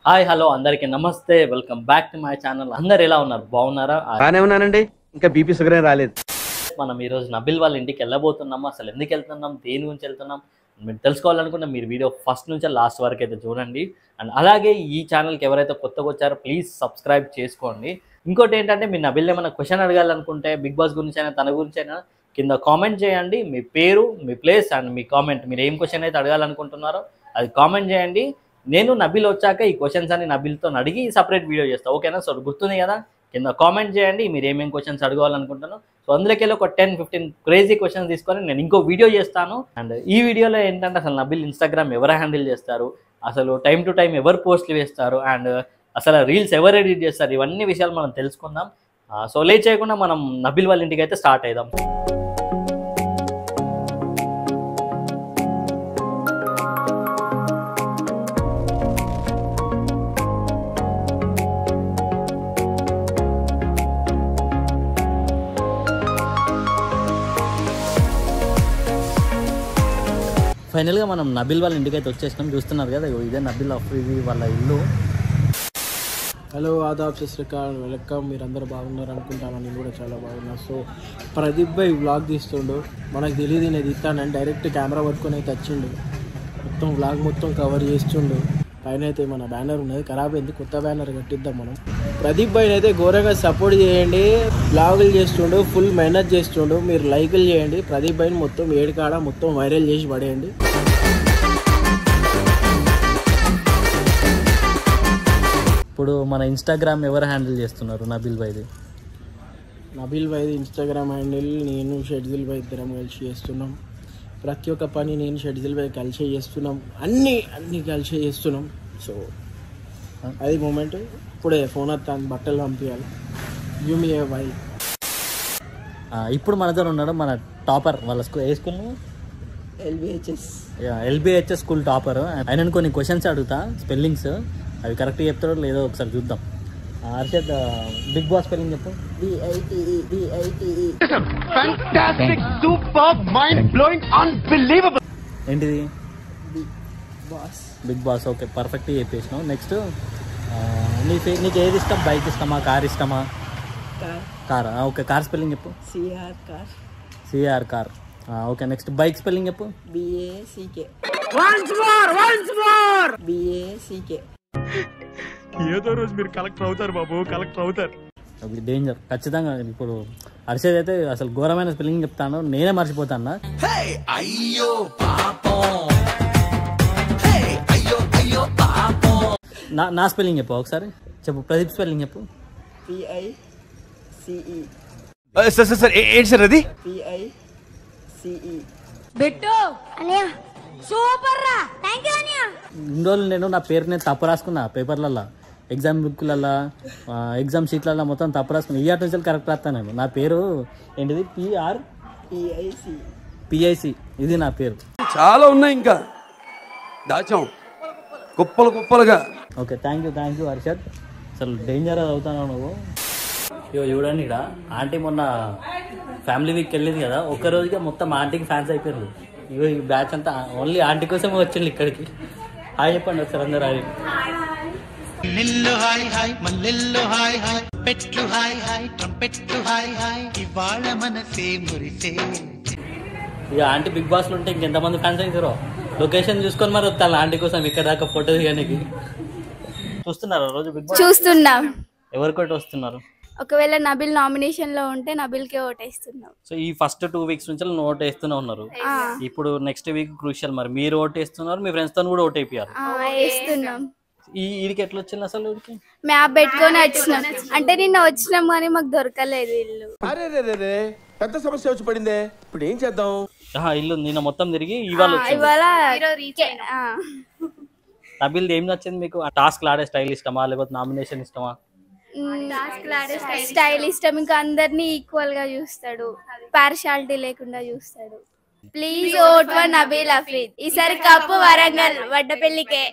Hi hello అందరికీ నమస్తే, welcome back to my channel. అందరు ఎలా ఉన్నారు? బాగున్నారా? బానే ఉన్నానండి. ఇంకా బీపీ షుగర్ ఏం రాలేదు. మనం ఈరోజు నబిల్ వాళ్ళ ఇంటికి వెళ్ళబోతున్నాము. అసలు ఎందుకు వెళ్తున్నాం, దేని గురించి వెళ్తున్నాం మీరు తెలుసుకోవాలనుకుంటే మీరు వీడియో ఫస్ట్ నుంచి లాస్ట్ వరకు అయితే చూడండి. అండ్ అలాగే ఈ ఛానల్కి ఎవరైతే కొత్తగా వచ్చారో ప్లీజ్ సబ్స్క్రైబ్ చేసుకోండి. ఇంకోటి ఏంటంటే మీరు నబిల్ ఏమైనా క్వశ్చన్ అడగాలనుకుంటే బిగ్ బాస్ గురించి అయినా తన గురించి అయినా కింద కామెంట్ చేయండి. మీ పేరు, మీ ప్లేస్ అండ్ మీ కామెంట్, మీరు ఏం క్వశ్చన్ అయితే అడగాలనుకుంటున్నారో అది కామెంట్ చేయండి. నేను నబిల్ వచ్చాక ఈ క్వశ్చన్స్ అని నబిల్తో అడిగి సపరేట్ వీడియో చేస్తాను, ఓకేనా? సో గుర్తుంది కదా, కింద కామెంట్ చేయండి మీరు ఏమేమి క్వశ్చన్స్ అడగాలనుకుంటున్నాను. సో అందులోకెళ్ళి ఒక 10-15 క్రేజీ క్వశ్చన్స్ తీసుకొని నేను ఇంకో వీడియో చేస్తాను. అండ్ ఈ వీడియోలో ఏంటంటే అసలు నబిల్ ఇన్స్టాగ్రామ్ ఎవరు హ్యాండిల్ చేస్తారు, అసలు టైం టు టైం ఎవరు పోస్ట్లు వేస్తారు, అండ్ అసలు రీల్స్ ఎవరు ఎడిట్ చేస్తారు, ఇవన్నీ విషయాలు మనం తెలుసుకుందాం. సో లేట్ చేయకుండా మనం నబిల్ వాళ్ళ ఇంటికి అయితే స్టార్ట్ అయిదాం. ఫైనల్గా మనం నబిల్ వాళ్ళ ఇంటికి అయితే వచ్చేసినాం. చూస్తున్నారు కదా, ఇదే నబిల్ అఫ్రీది వాళ్ళ ఇల్లు. హలో, ఆదాబ్, సస్రికాల్, వెల్కమ్. మీరందరూ బాగున్నారు అనుకుంటాను, నేను కూడా చాలా బాగున్నా. సో ప్రదీప్ భాయ్ వ్లాగ్ తీస్తుండు, మనకు తెలియదు నేను ఇస్తానని డైరెక్ట్ కెమెరా పట్టుకొని అయితే వచ్చిండు. మొత్తం వ్లాగ్ మొత్తం కవర్ చేస్తుండు. పైన అయితే మన బ్యానర్ ఉన్నది, ఖరాబ్ అయింది, కొత్త బ్యానర్ కట్టిద్దాం మనం. ప్రదీప్ భాయ్ని అయితే ఘోరంగా సపోర్ట్ చేయండి. వ్లాగులు చేస్తుండు, ఫుల్ మెహనత్ చేస్తుండు. మీరు లైకులు చేయండి. ప్రదీప్ భాయ్ని మొత్తం ఏడుకాడ మొత్తం వైరల్ చేసి పడేయండి. ఇప్పుడు మన ఇన్స్టాగ్రామ్ ఎవరు హ్యాండిల్ చేస్తున్నారు? నబిల్ భాయ్ది. నబిల్ భాయ్ది ఇన్స్టాగ్రామ్ హ్యాండిల్ నేను షెడ్జిల్ భాయ్ ఇద్దరం కలిసి చేస్తున్నాం. ప్రతి ఒక్క పని నేను షెడ్జిల్ భాయ్ కలిసే చేస్తున్నాం. అన్నీ కలిసే చేస్తున్నాం. సో అది మూమెంట్. ఇప్పుడే ఫోన్ వస్తాను, బట్టలు పంపించాలి. యూమిఏ భాయ్ ఇప్పుడు మనతో ఉన్నాడు మన టాపర్. వాళ్ళ స్కూల్ ఏ స్కూల్? LBHS school topper. ఆయన కొన్ని క్వశ్చన్స్ అడుగుతా, స్పెల్లింగ్స్ అవి కరెక్ట్గా చెప్తాడో లేదో ఒకసారి చూద్దాం. హర్షద్, బిగ్ బాస్ స్పెల్లింగ్ చెప్పు. ఏంటిది? Big boss. ఓకే, పర్ఫెక్ట్గా చెప్పేసినావు. నెక్స్ట్, నీకు ఏది ఇష్టం? బైక్ ఇష్టమా, కార్ ఇష్టమా? కార్. ఓకే, కార్ స్పెల్లింగ్ చెప్పు. CR car. Okay, next bike spelling చెప్పు. BACK. ఏదో రోజు మీరు కలెక్టర్ అవుతారు బాబు, కలెక్టర్ అవుతారు. డేంజర్ ఖచ్చితంగా. ఇప్పుడు హర్షద్ అయితే అసలు ఘోరమైన స్పెల్లింగ్ చెప్తాను, నేనే మర్చిపోతాను. నా స్పెల్లింగ్ చెప్పు ఒకసారి. చెప్పు. ప్రదీప్ స్పెల్లింగ్ చెప్పు. PICE. సార్ ఏంటి సార్ అది? PICE. బిట్టు అన్నయ్య సూపర్ రా, థాంక్యూ అన్నయ్య. ఇన్ని రోజులు నేను నా పేరు నేను తప్పు రాసుకున్నా పేపర్లలో, ఎగ్జామ్ బుక్లలో, ఎగ్జామ్ షీట్లలో మొత్తం తప్పు రాసుకున్నా. ఈ నుంచి కరెక్ట్ రాస్తాను నేను. నా పేరు ఏంటిది? PIC. ఇది నా పేరు. చాలా ఉన్నాయి, ఇంకా దాచాం కుప్పలు కుప్పలుగా. Okay, thank you Harshad. అసలు డేంజర్ అవుతాను నువ్వు. ఇగో చూడండి, ఇక్కడ ఆంటీ మొన్న ఫ్యామిలీ వీక్ వెళ్ళింది కదా, ఒక్క రోజుగా మొత్తం ఆంటీకి ఫ్యాన్స్ అయిపోయారు. ఇగో ఈ బ్యాచ్ అంతా ఓన్లీ ఆంటీ కోసమే వచ్చింది ఇక్కడికి. హాయ్ చెప్పండి ఒకసారి అందరు. హాయ్. నిల్లు హాయ్ హాయ్ మల్లెల్లు హాయ్ హాయ్ పెట్లు హాయ్ హాయ్ ట్రంపెట్లు హాయ్ హాయ్ ఇవాళ మనసే మురిసే. ఇక ఆంటీ బిగ్ బాస్లో ఉంటే ఇంకెంతమంది ఫ్యాన్స్ అవుతారో. లొకేషన్ చూసుకొని మరి వస్తాను ఆంటీ కోసం ఇక్కడ దాకా ఫోటో దిగడానికి. చూస్తున్నారు రోజు బిగ్ బాస్? చూస్తున్నాం. ఎవరికోటి వస్తున్నారు? ఒకవేళ నబిల్ నామినేషన్ లో ఉంటే నబిల్కే ఓటేస్తున్నాం. సో ఈ ఫస్ట్ 2 వీక్స్ నుంచి ఓట్ వేస్తూనే ఉన్నారు. ఇప్పుడు నెక్స్ట్ వీక్ క్రూషియల్. మరి మీరు ఓట్ వేస్తున్నారు, మీ ఫ్రెండ్స్ తో కూడా ఓట్ అయిపోయారు. వేస్తున్నాం. వీడికి ఎట్లా వచ్చింది అసలు? వీడికి మ్యాప్ పెట్టుకొని వచ్చినాం. అంటే నిన్న వచ్చినాం కానీ మాకు దొరకలేదు ఇల్లు. అరే పెద్ద సమస్య వచ్చి పడిందే, ఇప్పుడు ఏం చేద్దాం? ఇల్లు నిన్న మొత్తం తిరిగి ఇవాళ నబిల్ ఏం నచ్చింది మీకు? టాస్క్ ఆడే స్టైల్ ఇష్టమా, లేకపోతే నామినేషన్ ఇష్టమా? స్టైల్ ఇష్టం. ఇంకా అందరినీ ఈక్వల్ గా చూస్తాడు, పార్షాలిటీ లేకుండా చూస్తాడు. Please vote for Nabeel Afrid. ఈసారి కప్పు వరంగల్ వడ్డపల్లికే.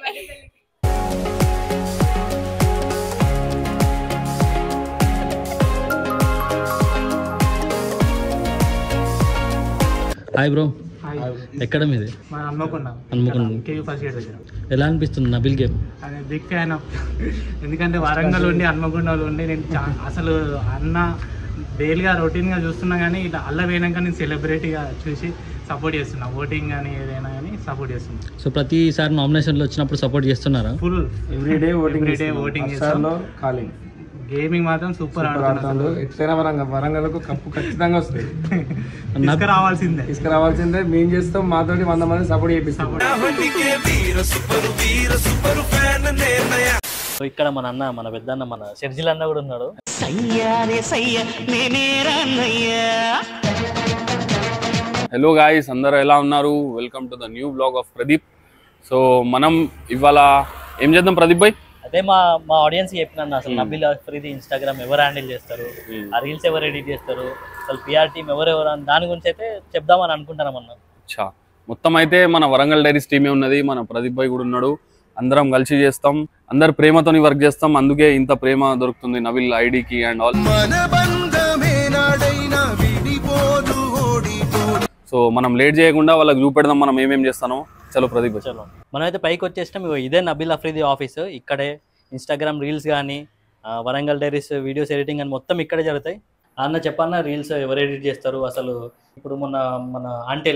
Hi bro. ఎక్కడ మీది? మన హన్మకొండ కేవీ ఫస్ట్ ఇయర్ దగ్గర. ఎలా అనిపిస్తుంది నబిల్ గేమ్? అదే బిగ్ ఫ్యాన్ ఆఫ్. ఎందుకంటే వరంగల్ ఉండి హన్మకొండలో ఉండి నేను అసలు అన్న డైలీగా రొటీన్గా చూస్తున్నా కానీ ఇలా అల్ల వేయనాక నేను సెలబ్రిటీగా చూసి సపోర్ట్ చేస్తున్నా. ఓటింగ్ కానీ ఏదైనా కానీ సపోర్ట్ చేస్తున్నా. సో ప్రతిసారి నామినేషన్లో వచ్చినప్పుడు సపోర్ట్ చేస్తున్నారా? ఫుల్ ఎవ్రీడే ఓటింగ్ చేస్తాను. కాలింగ్ గేమింగ్ మాత్రం సూపర్ ఆడుతున్నాడు. ఎట్లయినా వరంగల్కు కప్పు ఖచ్చితంగా వస్తుంది. తీసుకురావాల్సిందే. మేము చేస్తాం. మాతోటి 100 మంది సపోర్ట్ చేపిస్తాం. సో ఇక్కడ మన అన్న, మన పెద్దన్న, మన షర్జిల్ అన్న కూడా ఉన్నాడు. హలో గాయ్స్, అందరూ ఎలా ఉన్నారు? Welcome to the new blog of Pradeep. So మనం ఇవాళ ఏం చేద్దాం ప్రదీప్ భాయ్? అదే మా ఆడియన్స్ చెప్పిన అసలు నబిల్ అఫ్రీది ఇన్స్టాగ్రామ్ ఎవరు హ్యాండిల్ చేస్తారు, ఆ రీల్స్ ఎవరు ఎడిట్ చేస్తారు, అసలు పిఆర్ టీమ్ ఎవరెవరు అని దాని గురించి అయితే చెప్దామని అనుకుంటున్నాం అన్న. అచ్చా, మొత్తం అయితే మన వరంగల్ డైరీస్ టీమే ఉన్నది, మన ప్రదీప్ భాయ్ కూడా ఉన్నాడు. అందరం కలిసి చేస్తాం, అందరు ప్రేమతోని వర్క్ చేస్తాం. అందుకే ఇంత ప్రేమ దొరుకుతుంది నబిల్ ఐడికి అండ్ ఆల్. సో మనం లేట్ చేయకుండా వాళ్ళకి చూపెడదాం మనం ఏమేం చేస్తానో. చలో ప్రదీప్ భాయ్. చలో మనం అయితే పైకి వచ్చేసినాం. ఇదే నబిల్ అఫ్రీది ఆఫీస్. ఇక్కడే ఇన్స్టాగ్రామ్ రీల్స్ కానీ, వరంగల్ డైరీస్ వీడియోస్ ఎడిటింగ్ అని మొత్తం ఇక్కడే జరుగుతాయి. అన్న చెప్పన్న, రీల్స్ ఎవరు ఎడిట్ చేస్తారు అసలు? ఇప్పుడు మన ఆంటీ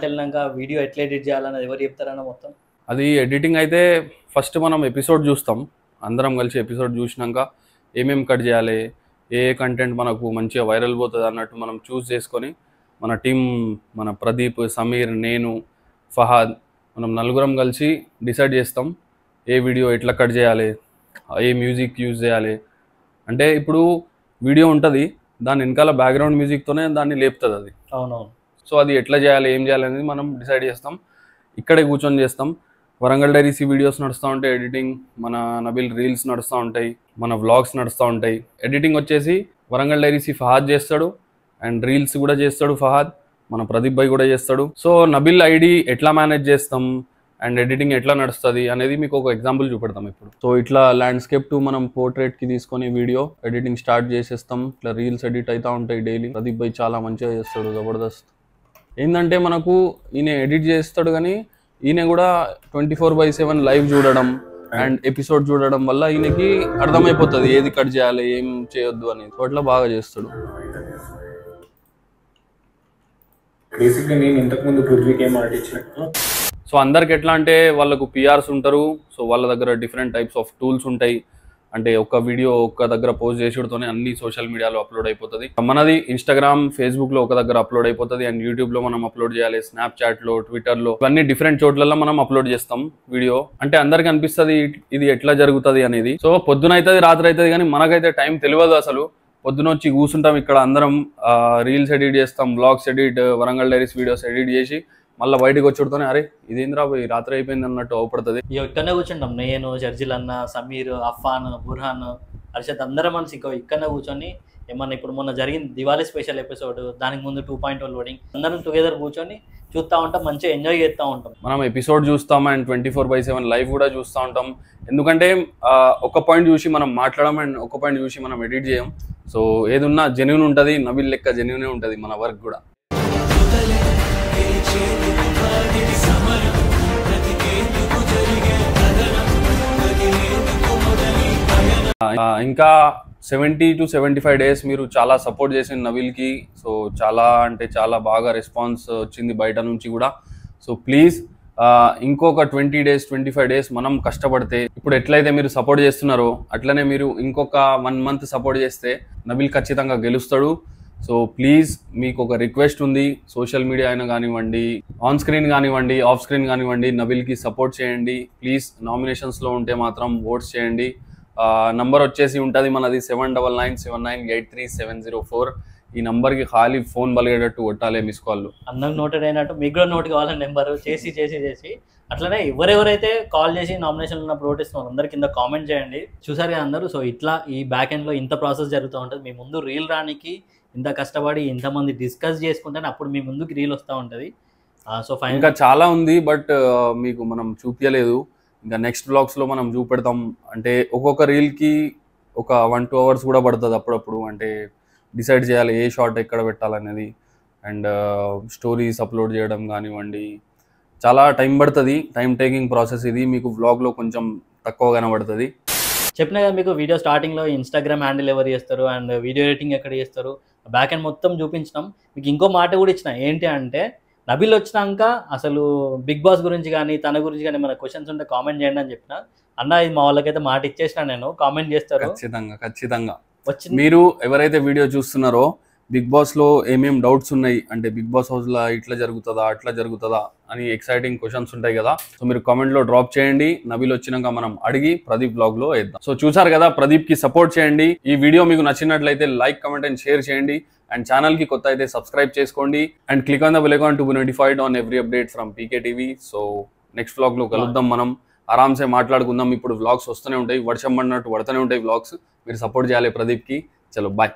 వెళ్ళినాక వీడియో ఎట్లా ఎడిట్ చేయాలన్నది ఎవరు చెప్తారన్న మొత్తం? అది ఎడిటింగ్ అయితే ఫస్ట్ మనం ఎపిసోడ్ చూస్తాం. అందరం కలిసి ఎపిసోడ్ చూసినాక ఏమేమి కట్ చేయాలి, ఏ కంటెంట్ మనకు మంచిగా వైరల్ పోతుంది అన్నట్టు మనం చూస్ చేసుకొని మన టీం, మన ప్రదీప్, సమీర్, నేను, ఫహాద్, మనం నలుగురం కలిసి డిసైడ్ చేస్తాం ఏ వీడియో ఎట్లా కట్ చేయాలి, ఏ మ్యూజిక్ యూజ్ చేయాలి. అంటే ఇప్పుడు వీడియో ఉంటుంది, దాని వెనకాల బ్యాక్గ్రౌండ్ మ్యూజిక్తోనే దాన్ని లేపుతుంది అది. అవునవును. సో అది ఎట్లా చేయాలి, ఏం చేయాలి అనేది మనం డిసైడ్ చేస్తాం. ఇక్కడే కూర్చొని చేస్తాం. వరంగల్ డైరీస్ వీడియోస్ నడుస్తూ ఉంటాయి ఎడిటింగ్, మన నబిల్ రీల్స్ నడుస్తూ ఉంటాయి, మన వ్లాగ్స్ నడుస్తూ ఉంటాయి. ఎడిటింగ్ వచ్చేసి వరంగల్ డైరీస్ ఫహాద్ చేస్తాడు, అండ్ రీల్స్ కూడా చేస్తాడు ఫహాద్, మన ప్రదీప్ భాయ్ కూడా చేస్తాడు. సో నబిల్ ఐడి ఎట్లా మేనేజ్ చేస్తాం అండ్ ఎడిటింగ్ ఎట్లా నడుస్తుంది అనేది మీకు ఒక ఎగ్జాంపుల్ చూపెడతాం ఇప్పుడు. సో ఇట్లా ల్యాండ్స్కేప్ టు మనం పోర్ట్రేట్కి తీసుకొని వీడియో ఎడిటింగ్ స్టార్ట్ చేసేస్తాం. ఇట్లా రీల్స్ ఎడిట్ అవుతూ ఉంటాయి డైలీ. ప్రదీప్ భాయ్ చాలా మంచిగా చేస్తాడు, జబర్దస్త్. ఏంటంటే మనకు ఈయన ఎడిట్ చేస్తాడు కానీ ఈయన కూడా 24/7 లైవ్ చూడడం అండ్ ఎపిసోడ్ చూడడం వల్ల ఈయనకి అర్థమైపోతుంది ఏది కట్ చేయాలి, ఏం చేయొద్దు అనేది. అట్లా బాగా చేస్తాడు. బేసిక్గా నేను ఇంతకుముందు పృథ్వీకి ఏం ఆర్ట్ ఇచ్చినట్టు. సో అందరికి ఎట్లా అంటే వాళ్ళకు పిఆర్స్ ఉంటారు. సో వాళ్ళ దగ్గర డిఫరెంట్ టైప్స్ ఆఫ్ టూల్స్ ఉంటాయి. అంటే ఒక వీడియో ఒక దగ్గర పోస్ట్ చేసుడుతోనే అన్ని సోషల్ మీడియాలో అప్లోడ్ అయిపోతుంది. మనది ఇన్స్టాగ్రామ్, ఫేస్బుక్లో ఒక దగ్గర అప్లోడ్ అయిపోతుంది, అండ్ యూట్యూబ్లో మనం అప్లోడ్ చేయాలి, స్నాప్చాట్లో, ట్విట్టర్లో, ఇవన్నీ డిఫరెంట్ చోట్లలో మనం అప్లోడ్ చేస్తాం వీడియో. అంటే అందరికి అనిపిస్తుంది ఇది ఎట్లా జరుగుతుంది అనేది. సో పొద్దున అవుతుంది, రాత్రి అవుతుంది, కానీ మనకైతే టైం తెలియదు అసలు. పొద్దున వచ్చి కూర్చుంటాం ఇక్కడ అందరం, రీల్స్ ఎడిట్ చేస్తాం, blogs edit, Warangal diaries videos edit చేసి మళ్ళీ బయటకు వచ్చుడుతోనే అరే ఇదేంద్రా రాత్రి అయిపోయింది అన్నట్టు అవపడుతుంది. ఇక్కడనే కూర్చుంటాం, నేను, షర్జిల్ అన్న, సమీర్, అఫాన్, బుర్హాన్, హర్షద్ అందరం మనసు ఇక్కడనే కూర్చొని ఏమన్నా ఇప్పుడు మొన్న జరిగింది దివాళీ స్పెషల్ ఎపిసోడ్, దానికి ముందు 2.0 లోడింగ్, అందరం టుగెదర్ కూర్చొని చూస్తూ ఉంటాం, మంచిగా ఎంజాయ్ చేస్తూ ఉంటాం. మనం ఎపిసోడ్ చూస్తాం అండ్ 24/7 లైవ్ కూడా చూస్తూ ఉంటాం. ఎందుకంటే ఒక పాయింట్ చూసి మనం మాట్లాడడం అండ్ ఒక పాయింట్ చూసి మనం ఎడిట్ చేయం. సో ఏదున్నా జెన్యూన్ ఉంటుంది, నబిల్ లెక్క జెన్యూనే ఉంటుంది మన వర్క్ కూడా. ఇంకా 70 to 75 days మీరు చాలా సపోర్ట్ చేసింది నబిల్కి. సో చాలా అంటే చాలా బాగా రెస్పాన్స్ వచ్చింది బయట నుంచి కూడా. సో ప్లీజ్ ఇంకొక 20 days 25 days మనం కష్టపడితే, ఇప్పుడు ఎట్లయితే మీరు సపోర్ట్ చేస్తున్నారో అట్లనే మీరు ఇంకొక 1 month సపోర్ట్ చేస్తే నబిల్ ఖచ్చితంగా గెలుస్తాడు. సో ప్లీజ్ మీకు ఒక రిక్వెస్ట్ ఉంది, సోషల్ మీడియా అయినా కానివ్వండి, ఆన్ స్క్రీన్ కానివ్వండి, ఆఫ్ స్క్రీన్ కానివ్వండి, నబిల్కి సపోర్ట్ చేయండి ప్లీజ్. నామినేషన్స్లో ఉంటే మాత్రం ఓట్స్ చేయండి. నంబర్ వచ్చేసి ఉంటుంది మనది 7997983704. ఈ నంబర్కి ఖాళీ ఫోన్ బలిగేటట్టు కొట్టాలి మిస్ కాల్. అందరికి నోటెడ్ అయినట్టు మీకు కూడా నోట్ కావాలని నెంబర్ చేసి అట్లనే ఎవరెవరైతే కాల్ చేసి నామినేషన్ ఉన్నప్పుడు ఓటిస్తున్నారు అందరు కింద కామెంట్ చేయండి. చూసారు కదా అందరూ. సో ఇట్లా ఈ బ్యాక్ ఎండ్లో ఇంత ప్రాసెస్ జరుగుతూ ఉంటుంది. మీ ముందు రీల్ రానికి ఇంత కష్టపడి ఇంతమంది డిస్కస్ చేసుకుంటేనే అప్పుడు మీ ముందుకు రీల్ వస్తూ ఉంటుంది. సో ఫైన్ ఇంకా చాలా ఉంది, బట్ మీకు మనం చూపించలేదు. ఇంకా నెక్స్ట్ బ్లాగ్స్లో మనం చూపెడతాం. అంటే ఒక్కొక్క రీల్కి ఒక 1-2 hours కూడా పడుతుంది అప్పుడప్పుడు. అంటే డిసైడ్ చేయాలి ఏ షాట్ ఎక్కడ పెట్టాలనేది. అండ్ స్టోరీస్ అప్లోడ్ చేయడం కానివ్వండి, చాలా టైం పడుతుంది. టైం టేకింగ్ ప్రాసెస్ ఇది. మీకు వ్లాగ్లో కొంచెం తక్కువ కనబడుతుంది. చెప్పినా కదా మీకు వీడియో స్టార్టింగ్లో ఇన్స్టాగ్రామ్ హ్యాండిల్ ఎవరు చేస్తారు అండ్ వీడియో ఎడిటింగ్ ఎక్కడ చేస్తారు, బ్యాక్ అండ్ మొత్తం చూపించినాం. మీకు ఇంకో మాట కూడా ఇచ్చిన, ఏంటి అంటే నబిల్ వచ్చినాక అసలు బిగ్ బాస్ గురించి కానీ తన గురించి కానీ మన క్వశ్చన్స్ ఉంటే కామెంట్ చేయండి అని చెప్పిన. అన్న ఇది మా వాళ్ళకైతే మాట ఇచ్చేసిన, నేను కామెంట్ చేస్తారు ఖచ్చితంగా. మీరు ఎవరైతే వీడియో చూస్తున్నారో బిగ్ బాస్లో ఏమేమి డౌట్స్ ఉన్నాయి అంటే బిగ్ బాస్ హౌస్లో ఇట్లా జరుగుతుందా అట్లా జరుగుతుందా అని ఎక్సైటింగ్ క్వశ్చన్స్ ఉంటాయి కదా, సో మీరు కామెంట్లో డ్రాప్ చేయండి. నబిల్ వచ్చినాక మనం అడిగి ప్రదీప్ బ్లాగ్లో వేద్దాం. సో చూసారు కదా, ప్రదీప్కి సపోర్ట్ చేయండి. ఈ వీడియో మీకు నచ్చినట్లయితే లైక్, కమెంట్ అండ్ షేర్ చేయండి. అండ్ ఛానల్కి కొత్త అయితే సబ్స్క్రైబ్ చేసుకోండి. And click on the bell icon to be notified on every update from PK TV. So next వ్లాగ్లో కలుద్దాం. మనం ఆరామ్సే మాట్లాడుకుందాం. ఇప్పుడు వ్లాగ్స్ వస్తూనే ఉంటాయి, వర్షం పడినట్టు పడుతూనే ఉంటాయి వ్లాగ్స్. మీరు సపోర్ట్ చేయాలి ప్రదీప్కి. చలో బాయ్.